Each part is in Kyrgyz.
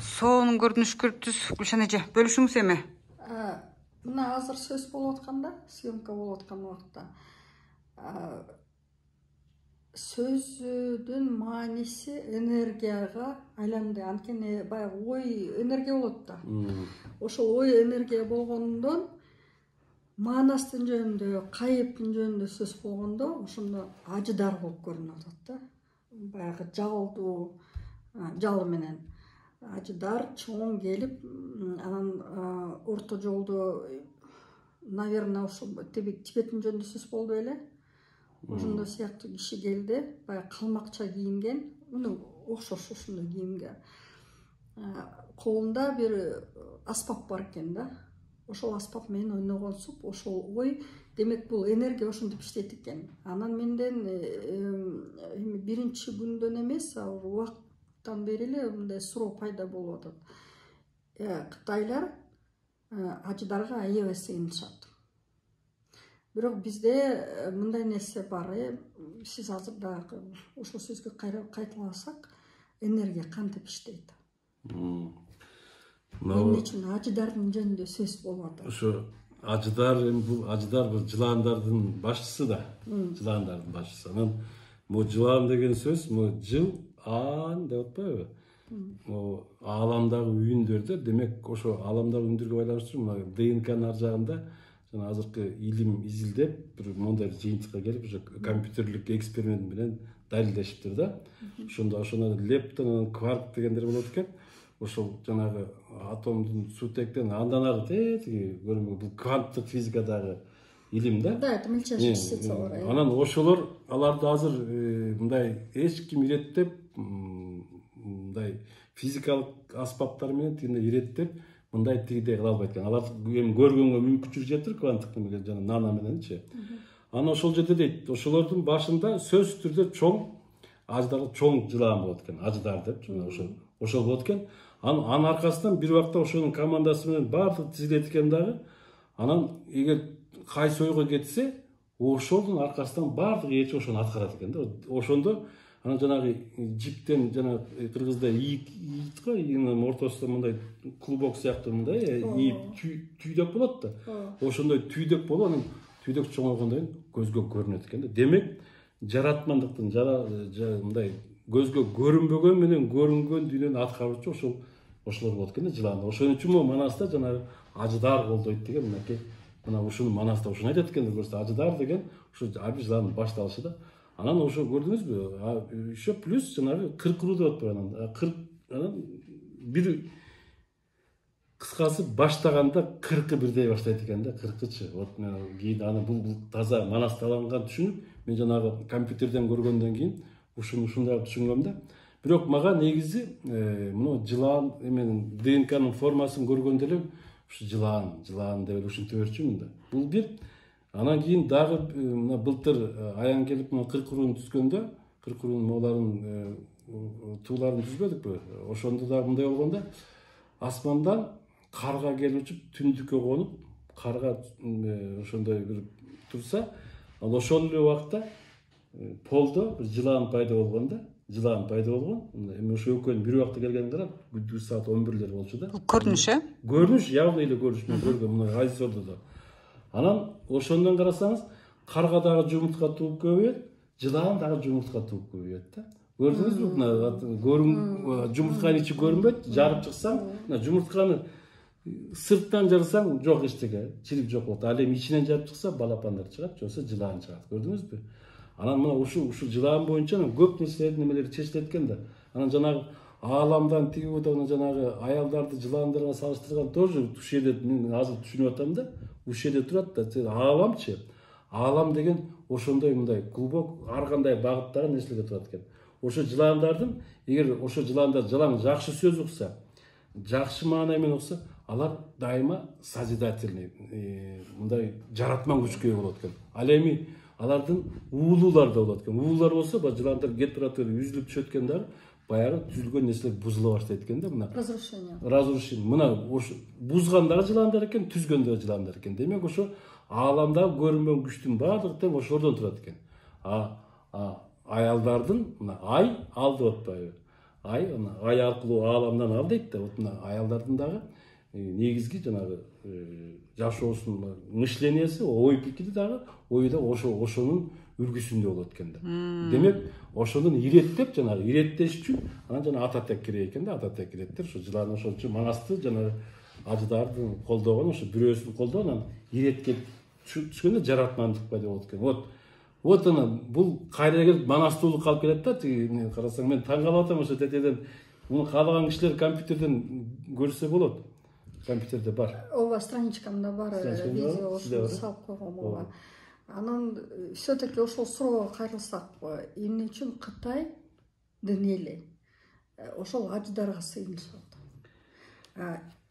Соонун көрүнүшкөр түз Гүлшан эже бөлүшүңүз эми? Мына азыр сөз болуп атканда, съемка болуп аткан убакта сөздүн мааниси энергияга айланды. Анткени баягы ой энергия болот да. Ошол ой энергия болгондон маанастын жөнүндө, кайыптын жөнүндө сөз болгондо ошондо ажыдар болуп көрүнүп атат да. Баягы жалдуу жалы менен ажыдар чоң келип, анан орто жолдо, наверное, ошо Тибеттин жөнүндө сөз болду беле. Ошондой сыяктуу киши келди, баягы калмакча кийинген, мына окшош ошондой кийимге. Колунда бир аспап бар экен да. Ошол аспап менен ойногонсуп, ошол ой, демек бул энергия ошентип иштейт экен. Анан менден биринчи күндөн эмес, убакыттан бери эле мындай суроо пайда болуп атат. Кытайлар ажыдарга аябай сыйынышат. Бирок бизде мындай нерсе бар, сиз азыр дагы ошол сөзгө кайталасак, энергия кантип иштейт. Эмне үчүн ажыдардын жөнүндө сөз болуп атат? Ошо ажыдар, бул ажыдар бул жылаандардын башчысы да. Жылаандардын башчысы. Анан бул жылаан деген сөз, бул жыл аан деп атпайбы? Ааламдагы үйүндөрдө, демек ошо ааламдагы үйүндөргө байланыштуу мына ДНКнын ар жагында жана азыркы илим изилдеп, бир мондай жыйынтыкка келип, ошо компьютерлик эксперимент менен далилдешиптир да. Ошондо лептон, кварк дегендер болот экен. Ошол жанагы атомдун сутектен андан ары тетиги көрүнгөн бул кванттык физикадагы илим да. Да, это мельчайшие частица. Анан ошолор аларды азыр мындай эч ким иреттеп, мындай физикалык аспаптар менен тигине иреттеп, мындай тигидей кыла албайт экен. Алар эми көргөнгө мүмкүнчүлүк жетир кванттык неме жана нано мененчи. Анан ошол жерде дейт, ошолордун башында сөзсүз түрдө чоң ажыдар, чоң жылаан болот экен, ажыдар деп, ошол болот экен. Анын аркасынан бир убакта ошонун командасы менен баардыгы тизилет экен дагы. Анан эгер кайсы ойго кетсе, ошонун аркасынан баардыгы эч ошону аткарат экен да. Ошондо анан жанагы жиптен, жана кыргызда ийик го, ийинин ортосунда мындай клубок сыяктуу мындай ийип түйдөк болот да. Ошондой түйдөк болуп, анан түйдөк чоңойгондон кийин көзгө көрүнөт экен да. Демек, жаратмандыктын мындай көзгө көрүнбөгөн менен көрүнгөн дүйнөнү аткаруучу ошолор болот экен да, жылаан. Ошон үчүн Манаста жанагы ажыдар колдойт деген мынакей, мына ушуну Манаста ушуну айтат экен, көрсө ажыдар деген ушу ар бир жылаандын башталышы да. Анан ошо көрдүңүзбү? Еще плюс жанагы кыркыруу деп атпайбы, анан бир кыскасы баштаганда кыркы бирдей баштайт экен да, кыркычы. Вот мен кийин аны бул таза Манасталанган түшүнүп, мен жанагы компьютерден көргөндөн кийин ушундай түшүнгөм да. Бирок мага негизи мына жылаан эменин ДНКнын формасын көргөндө эле ушу жылаан деп эле ушинте берчүмүн да. Бул бир. Анан кийин дагы мына былтыр аян келип мына кыркырууну түзгөндө, кыркыруунун мооларын тууларын түзбөдүкпү? Ошондо да мындай болгондо асмандан карга келип учуп түндүккө конуп, карга ошондой бир турса, ал ошол эле убакта полдо бир жылаан пайда болгон да. Жылаан пайда болгон. Эми ошо экөөнүн бир убакта келгенин карап, күндүз саат 11 болчу да. Көрүнүш, Көрүнүш, явный эле көрүнүш мен көргөм мына айсордо да. Анан ошондон карасаңыз, карга дагы жумуртка тууп көбөйөт, жылаан дагы жумуртка тууп көбөйөт да. Көрдүңүзбү? Мына жумуртканын ичи көрүнбөйт, жарып чыксаң, мына жумуртканы сырттан жарсаң жок эчтеке, чирип жок болот. Ал эми ичинен жарып чыкса балапандар чыгат, жоксо жылаан чыгат. Көрдүңүзбү? Анан мына ушул жылаан боюнча көп нерселер чечилет экен да. Анан жанагы ааламдан тиги бода жанагы аялдарды жылаандарга салыштырган тоже ушул жерде мен азыр түшүнүп атам да. Ушул жерде турат да. Ааламчы? Аалам деген ошондой мындай клубок ар кандай багыттагы нерселерге турат экен. Ошо жылаандардын, эгер ошо жылаандар жакшы сөз укса, жакшы маана менен укса, алар дайыма созидательный, мындай жаратман күчкө ээ болот экен. Ал эми алардын уулуулар да болот экен. Уулуулар болсо, ба жылаандар гетеротер үзүлүп түшөт экен дагы, баягы түзүлгөн нерселер бузула баштайт экен да, мына. Разрушение. Мына ошо бузгандагы жылаандар экен, түзгөндөгү жылаандар экен. Демек ошо ааламдагы көрүнбөгөн күчтүн баардыгы тең ошолордон турат экен. Аялдардын мына ай ал деп атпайбы. ай аркылуу ааламдан ал дейт да. Вот мына аялдардын дагы негизги жанагы жашоосунун мышлениясы, ой пикири дагы ою да ошонун үлгүсүндө болот экен да. Демек ошонун иреттеп жанагы иреттеш үчүн анан жана Ататек керек экен да. Ататек иреттер ошо жыланы ошол үчүн манасты жанагы ажыдардын колдогон ошо бирөөсүн колдогон анан иретке түшкөндө жаратмандыкпа деп болот экен. Вот ана бул кайра келип манастуулук калып келет да. Тиги карасаң мен таң калып атам ошо тетеден. Муну каалаган кишилер компьютерден көрсө болот. Компьютерде бар. Ооба, страничкамда бар видео ошону салып койгом ооба. Анан все-таки ошол суроого кайрылсак, эмне үчүн Кытайдын эли ошол аждарга сыйынышат?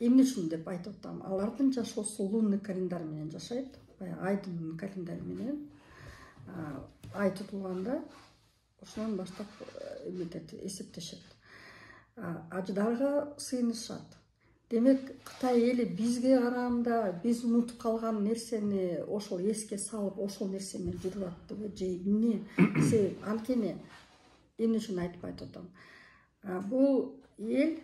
Эмне үчүн деп айтып атам? Алардын жашоосу лунный календарь менен жашайт, айдын календарь менен. Ай тутулганда ошонун баштап эсептешет. Аждарга сыйынышат. Демек Кытай эли бизге караганда биз унутуп калган нерсени ошол эске салып, ошол нерсе менен жүрүп аттыбы же эмне? Анткени эмне үчүн айтып атам? Бул эл,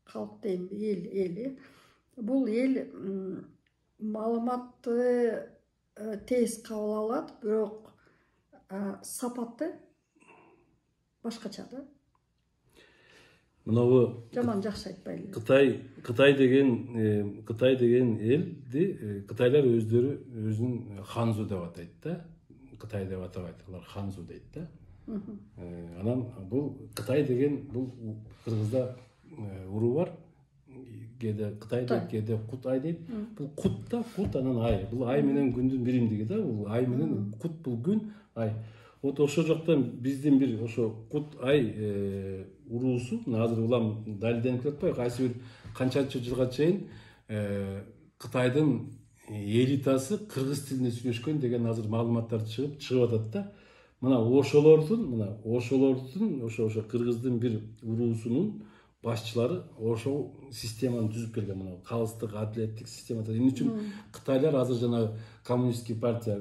калк дейм, эл, бул эл маалыматты тез кабыл алат, бирок сапаты башкача да. Мынабу жаман жакшы айтпайлы. Кытай деген элди кытайлар өздөрү өзүн Ханзу деп атайт да. Кытай деп атабайт, алар Ханзу дейт да. Анан бул Кытай деген бул кыргызда уруу бар. Кээде Кытай дейт, кээде Кутай дейт. Бул Кут да, Кут анан ай. Бул ай менен күндүн биримдиги да. Бул ай менен Кут бул күн, ай. Вот ошол жактан биздин бир ошо Кут ай уруусу азыр улам далилденип жатпайбы, кайсы бир канчанчы жылга чейин Кытайдын элитасы кыргыз тилинде сүйлөшкөн деген азыр маалыматтар чыгып атат да. Мына ошолордун ошо кыргыздын бир уруусунун башчылары ошол системаны түзүп келген. Мына калыстык, адилеттик система. Эмне үчүн Кытайлар азыр жана коммунисттик партия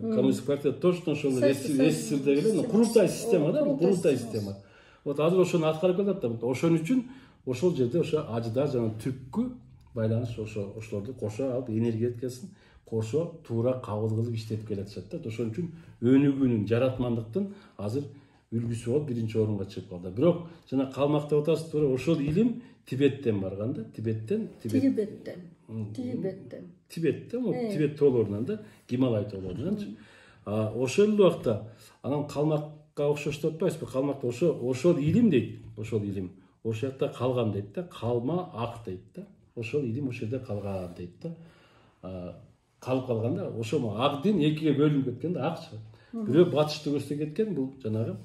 точно ошол СССРдеги курултай система да, курултай система. Вот азыр ошону аткарып келатат да. Ошон үчүн ошол жерде ошо ажыдар жана түпкү байланыш ошолорду кошо алып энергетикасын кошо туура кабыл кылып иштетип келатышат да. Ошон үчүн өнүгүүнүн, жаратмандыктын азыр үлгүсү болуп биринчи орунга чыгып калды. Бирок жана калмактап атасыз, туура ошол илим Тибеттен барган да. Тибеттен, Тибет тоолорунан да, Гималай тоолорунанчы. Ошол эле убакта анан калмакка окшош деп атпайсызбы? Калмакта ошол илим дейт, ошол илим. Ошол жакта калган дейт да, калма ак дейт да. Ошол илим ошол жерде калган дейт да. Калып калганда ошол ак дин экиге бөлүнүп кеткен да, акчы. Бирөө батышты көрсө кеткен, бул жанагы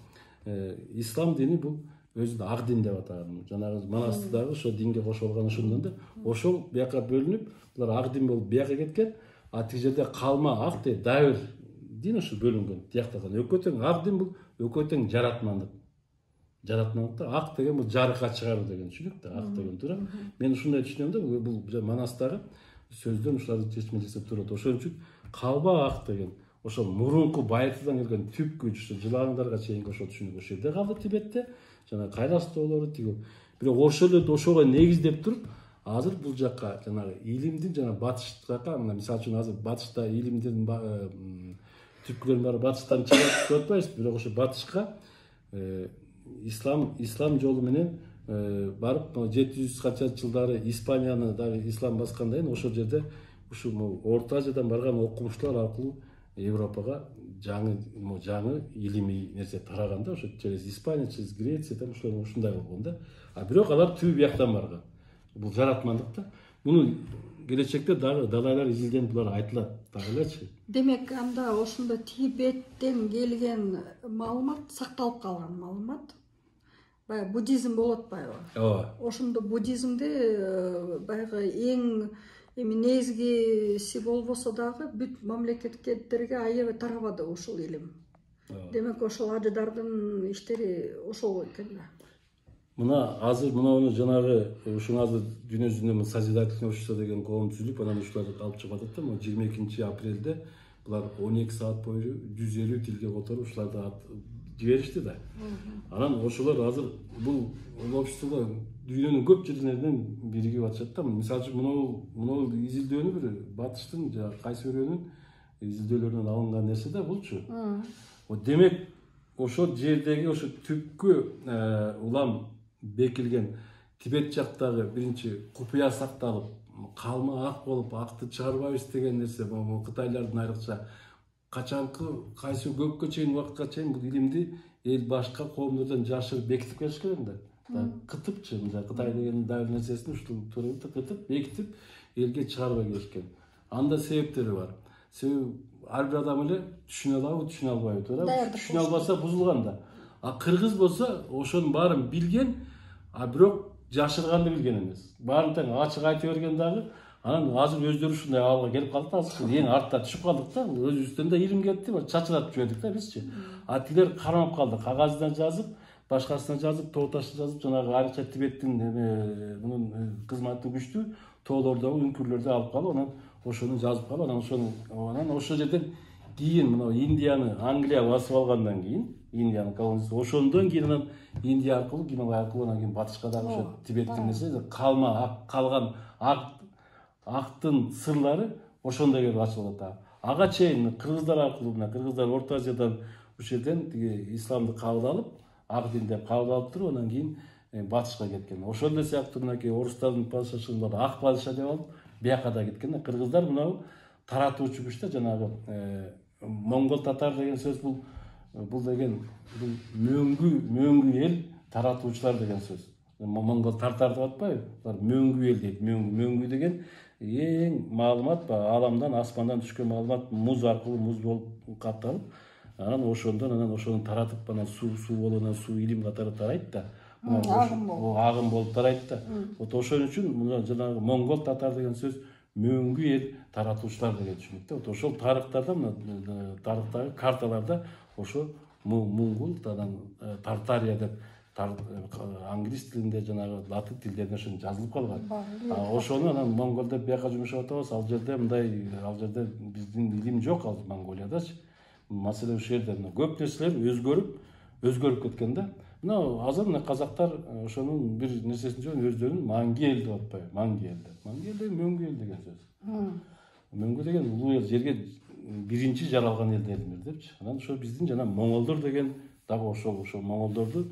ислам дини бул өзүн ак дин деп атаган. Жанагы манастырдагы ошо динге кошулган ошондон да ошол бияка бөлүнүп, булар ак дин болуп бияка кеткен. Тиги жерде калма ак дейт, дайыр дин ошо бөлүнгөн, тияктаган. Экөө тең ак дин бул экөө тең жаратмандык. Жаратмандыкта ак деген бул жарыкка чыгаруу деген түшүнүк да, ак деген туура. Мен ушундай түшүнөм да, бул манастагы сөздөн ушуларды чечме жасап турат. Ошон үчүн калба ак деген ошол мурунку байытыдан келген түп күч, жылаңдарга чейинки ошол түшүнүк ошол жерде калды Тибетте. Жана кайрас тоолору тиги. Бирок ошол эле ошого негиздеп туруп, азыр бул жакка жанагы илимдин жана батышка, мына мисалы үчүн азыр батышта илимдин түпкүлөрүн баары батыштан чыгат деп атпайбыз, бирок ошо батышка ислам жолу менен барып 700 канча жылдары Испанияны дагы ислам баскандан кийин ошол жерде ушул Орто Азиядан барган окумуштуулар аркылуу Европага жаңы илимий нерсе тараган да, ошо через Испания, через Греция, там ушундай болгон да. Бирок алар түбү бияктан барган. Бул жаратмандык да. Муну келечекте дагы далайлар изилденип булар айтылат дагы элечи. Демек анда ошондо Тибеттен келген маалымат сакталып калган маалымат. Баягы буддизм болот атпайбы? Ооба. Ошондо буддизмде баягы эң негизгиси болбосо дагы бүт мамлекеттерге аябай тарабады ошол илим. Демек ошол ажыдардын иштери ошол экен да. Мына азыр муну жанагы ушуну азыр дүйнө жүзүндө созидательный общество деген коом түзүлүп, анан ушуларды алып чыгып атат да. 22 апрелде булар 12 саат бою 150 тилге которуп ушуларды жиберишти да. Анан ошолор азыр бул обществодо дүйнөнүн көп жерлеринен биригип атышат да. Мисалы үчүн мынау изилдөөнү бир батыштын же кайсы бирөөнүн изилдөөлөрүнөн алынган нерсе да булчу. Демек ошол жердеги ошо түпкү улам бекилген Тибет жактагы биринчи купуя сакталып, калма ак болуп, акты чыгарбайбыз деген нерсе Кытайлардын айрыкча качанкы кайсы көпкө чейин убакытка чейин бул илимди эл башка коомдордон жашырып бекитип келишкен да. Кытыпчы, мына Кытай деген дагы нерсесин ушул турубу кытып, бекитип элге чыгарбай келишкен. Анда себептери бар. Себеби ар бир адам эле түшүнө алабы, түшүнө албайбы, туура? Түшүнө албаса бузулган да. А кыргыз болсо ошонун баарын билген, а бирок жашырганды билген эмес. Баарын тең ачык айтып берген дагы, анан азыр өздөрү ушундай абалга келип калдык, азыр эң артта түшүп калдык да. Өзүбүздөн да илим кетти, чачыратып жибердик да бизчи. А тилер кармап калды, кагазына жазып, башкасына жазып, тоо ташына жазып, жанагы айрыкча Тибеттин мунун кызматы күчтүү тоолордогу үңкүрлөрдү алып калып, анан ошону жазып калып, анан ошол жерден кийин мына Индияны Англия басып алгандан кийин, Индиянын колониясы, ошондон кийин анан Индия аркылуу, Гималай аркылуу анан кийин батышка дагы ошо Тибеттин нерсе калма калган актын сырлары ошондой келип ачылып атат. Ага чейин кыргыздар аркылуу, кыргыздар Орто Азиядан ушул жерден тиги исламды кабыл алып, ак динде кабыл алып туруп, анан кийин батышка кеткен. Ошол эле сыяктуу мынакей орустардын падышачылыгы ак падыша деп алып, бияка да кеткен. Кыргыздар мынау таратуучу күч да, жанагы монгол татар деген сөз бул деген мөңгү эл таратуучулар деген сөз. Монгол тартар деп атпайбы? Булар мөңгү эл дейт. Мөңгү деген эң маалымат ааламдан, аспандан түшкөн маалымат муз аркылуу муз болуп капталып, анан ошону таратып, анан суу болуп, суу илим катары тарайт да. Агым болуп тарайт да. Вот ошон үчүн жанагы монгол татар деген сөз мөңгү эл таратуучулар деген түшүнүк да. Вот ошол тарыктарда, тарыктагы карталарда ошо Монгол, Тартария деп англис тилинде, жанагы латын тилдеринде ошо жазылып калган. Ошону анан монгол деп бияка жумшап атабыз. Ал жерде биздин илим жок, ал Монголиядачы. Маселе ушул жерде көп нерселер өзгөрүп кеткен да. Мына азыр казактар ошонун бир нерсесин өздөрүнүн манги эл деп атпайбы? Манги эл деп. Манги эл деген мөңгү эл деген сөз. Мөңгү деген улуу эл, жерге биринчи жаралган эл дедимир депчи. Анан ошо биздин жана моңолдор деген дагы ошол моңолдорду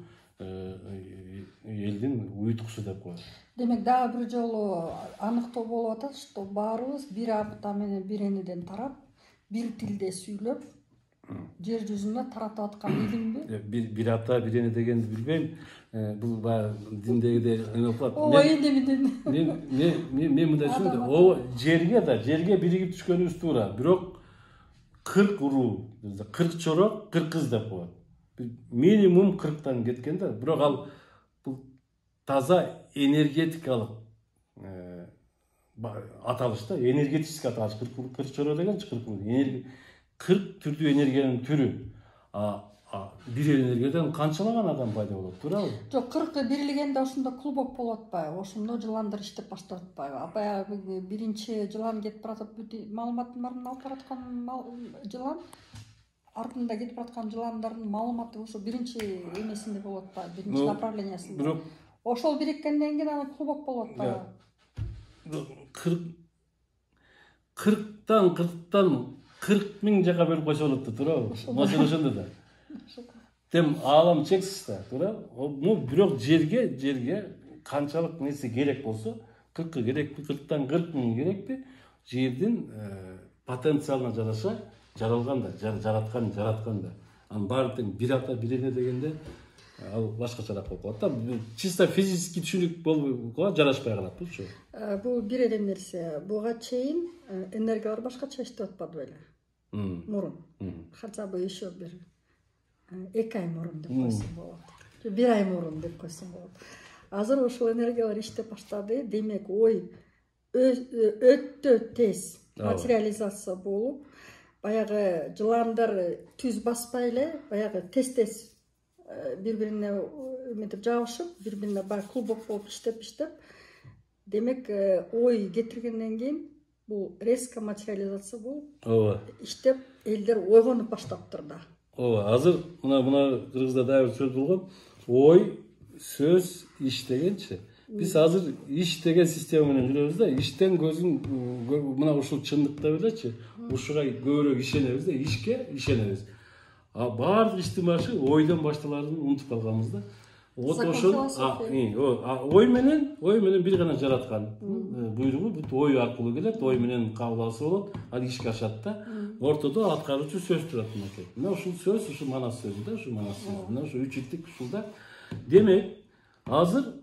элдин уюткусу деп коет. Демек дагы бир жолу аныктоо болуп атат, что баарыбыз бир ата менен бир энеден тарап, бир тилде сүйлөп, жер жүзүндө таратып аткан илимби? Бир ата, бир эне дегенди билбейм. Бул баягы диндегидей эмне кылат. Мен мындай түшүндүм. Жерге биригип түшкөнүбүз туура. Бирок 40 уруу, 40 чорок, 40 кыз деп коет. Минимум 40тан кеткен да. Бирок ал бул таза энергетикалык аталыш да, энергетический аталыш. 40 чорок деген 40 түрдүү энергиянын түрү. Бир энергиядан канчалаган адам пайда болот, туурабы? Жок, 40 бирлигенде ошондо клубок болуп атпайбы? Ошондо жыландар иштеп баштап атпайбы? Баягы биринчи жылан кетип баратып, маалыматтын баарын алып бараткан жылан, артында кетип бараткан жыландардын маалыматы ошо биринчи эмесинде болуп атпайбы? Биринчи направлениясында. Бирок ошол бириккенден кийин анан клубок болуп атпайбы? 40 000 жака бөлүп койсо болот да, туурабы? Маселе ошондо да. Тем аалам чексиз да, туурабы? Бирок жерге канчалык нерсе керек болсо, 40 керекпи, 40тан 40 000 керекпи, жердин потенциалына жараша жаралган да, жараткан да. Анын баары тең бир ата, бир эне дегенде ал башкачараак болуп калат да. Чисто физический түшүнүк болуп жарашпай калат булчу. Бул бир эле нерсе. Буга чейин энергиялар башкача иштеп атпады беле? Мурун. Хотя бы еще бир 2 ай мурун деп койсоң болот. 1 ай мурун деп койсоң болот. Азыр ошол энергиялар иштеп баштады. Демек, ой өтө тез материализация болуп, баягы жыландар түз баспай эле, баягы тез бири-бирине эметип жабышып, бири-бирине баягы клубок болуп иштеп, демек ой кетиргенден кийин бул резко материализация болуп, иштеп элдер ойгонуп баштаптыр да. ооба азыр мына кыргызда дагы бир сөз болгон ой сөз иш дегенчи. Биз азыр иш деген система менен жүрөбүз да, иштен көзүн мына ушул чындыкта белечи, ушуга көбүрөөк ишенебиз да, ишке ишенебиз. А баардык иштин башы ойдон башталарын унутуп калганбыз да. Вот ошол ой менен бир гана жараткан буйругу бут ой аркылуу келет, ой менен кабыл алса болот, ал ишке ашат да. Ортодо аткаруучу сөз турат мынакей. Мына ушул сөз, ушул манас сөзү да, ушул манас сөзү. Мына ушул үчүттүк ушулда. Демек, азыр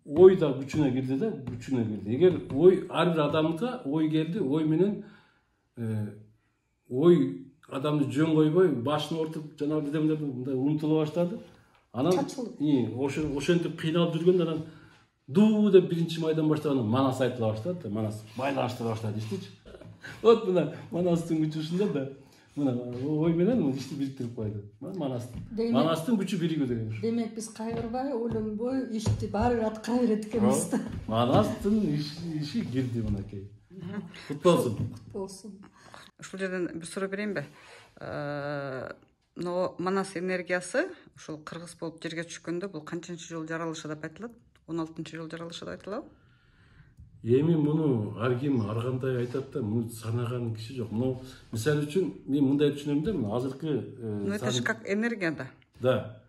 ой да күчүнө кирди да, күчүнө кирди. Эгер ой ар бир адамга ой келди, ой менен ой адамды жөн койбой, башын ортуп жана бирдемелерди мындай умтула баштады. Анан ошентип кыйналып жүргөндө анан дуу деп биринчи майдан баштаганда манас айтыла баштады, манас байланыштыра баштады иштичи. Вот мына манастын күчү ушунда да. Мына ой менен ишти бириктирип койду. Манастын күчү биригүү деген. Демек биз кайгырбай, ойлонбой ишти баары бир аткара берет экенбиз да. Манастын иши кирди мынакей. Куту болсун. Куту болсун. Ушул жерден бир суроо берейинби? Манас энергиясы ушул кыргыз болуп жерге түшкөндө бул канчанчы жол жаралышы деп айтылат? 16-чы жол жаралышы деп айтылабы? Эми муну ар ким ар кандай айтат да, муну санаган киши жок. Мына мисалы үчүн мен мындай түшүнөм да, мына азыркы это же как энергия да. Да.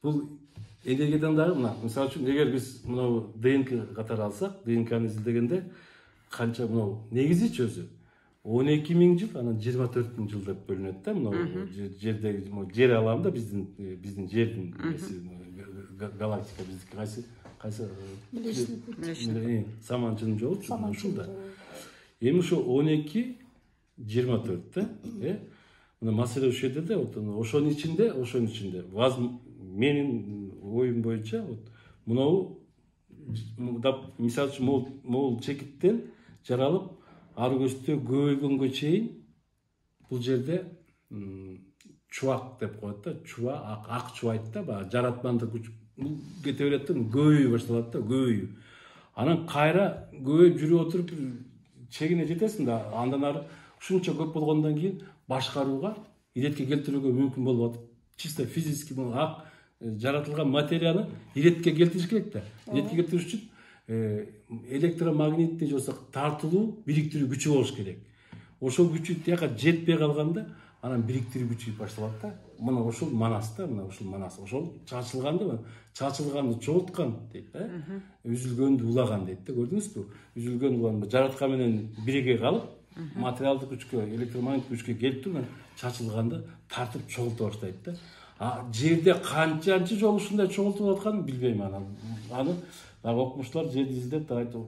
Бул энергиядан дагы мына мисалы үчүн эгер биз мына ДНК катары алсак, ДНКны изилдегенде канча мына негизичи өзү 12.000 жыл, анан 24.000 жыл деп бөлүнөт да, мына жердеги жер аламында биздин жердин галактика биздики кайсы саманчынын жолу ушул да. Эми ошо 12-24 да, мына маселе ушул жерде да, ошонун ичинде менин оюм боюнча мынау мисалы үчүн могул чекиттен жаралып ар көстө көбөйгөнгө чейин бул жерде чубак деп коет да, чуба ак чубайт да, баягы жаратмандык күч кете берет да, көбөйүп башталат да, көбөйүү. Анан кайра көбөйүп жүрүп отуруп чегине жетесиң да, андан ары ушунча көп болгондон кийин башкарууга, иретке келтирүүгө мүмкүн болуп атат. Чисто физически ак жаратылган материяны иретке келтириш керек да. Иретке келтириш үчүн электромагнитный же тартылуу, бириктирүү күчү болуш керек. Ошол күчү тияка жетпей калганда, анан бириктирүү күчү башталат да. Мына ошол манас да, мына ушул манас. Ошол чачылганды чогулткан дейт да. Үзүлгөндү улаган дейт да, көрдүңүзбү? Үзүлгөн улаган жараткан менен бириге калып, материалдык күчкө, электромагниттик күчкө келип туруп, чачылганды тартып чогулта баштайт да. Жерде канчанчы жолу ушундай чогултуп атканын билбейм анан. Аны окумуштуулар жерди изилдеп айтты.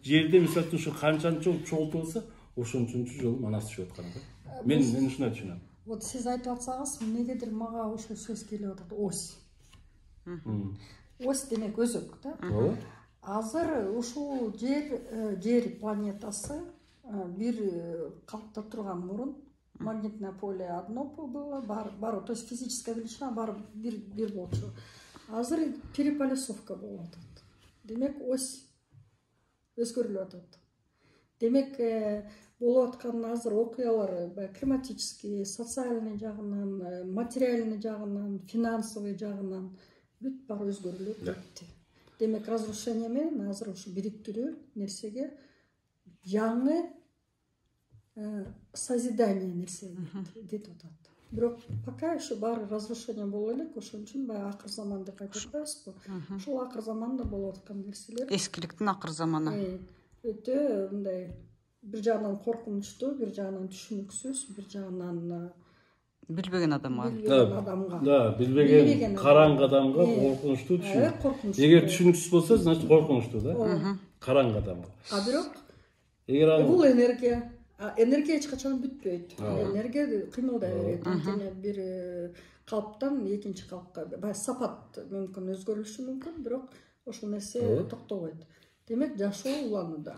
Жерде мисалы үчүн ушу канчанчы жол чогултулса, ошончунчу жолу манас түшүп аткан да. Мен ушундай түшүнөм. Вот сиз айтып атсаңыз, эмнегедир мага ошол сөз келип атат, ось. Ось демек өзөк да. Азыр ушул жер планетасы бир калыпта турган мурун магнитное поле одно было, бар, то есть физическая величина бар бир болчу. Азыр переполисовка болуп атат. Демек ось өзгөрүлүп атат. Демек болуп аткан азыр окуялар климатический, социальный жагынан, материальный жагынан, финансовый жагынан бүт бар өзгөрүлүп кетти. Демек разрушение менен азыр ушу бириктирүү нерсеге жаңы созидание нерсе кетип атат. Бирок пока еще баары разрушение боло элек, ошон үчүн баягы акыр заман деп айтып атпайбызбы? Ошол акыр заманда болуп аткан нерселер. Эскиликтин акыр заманы. Өтө мындай бир жагынан коркунучтуу, бир жагынан түшүнүксүз, бир жагынан билбеген адамга. Да, билбеген караңгы адамга коркунучтуу түшүнүк. Эгер түшүнүксүз болсо, значит коркунучтуу да. Караңгы адамга. Бирок бул энергия эч качан бүтпөйт. Энергия кыймылдай берет. Анткени бир калыптан экинчи калыпка сапат мүмкүн өзгөрүлүшү мүмкүн, бирок ошол нерсе токтобойт. Демек жашоо уланууда.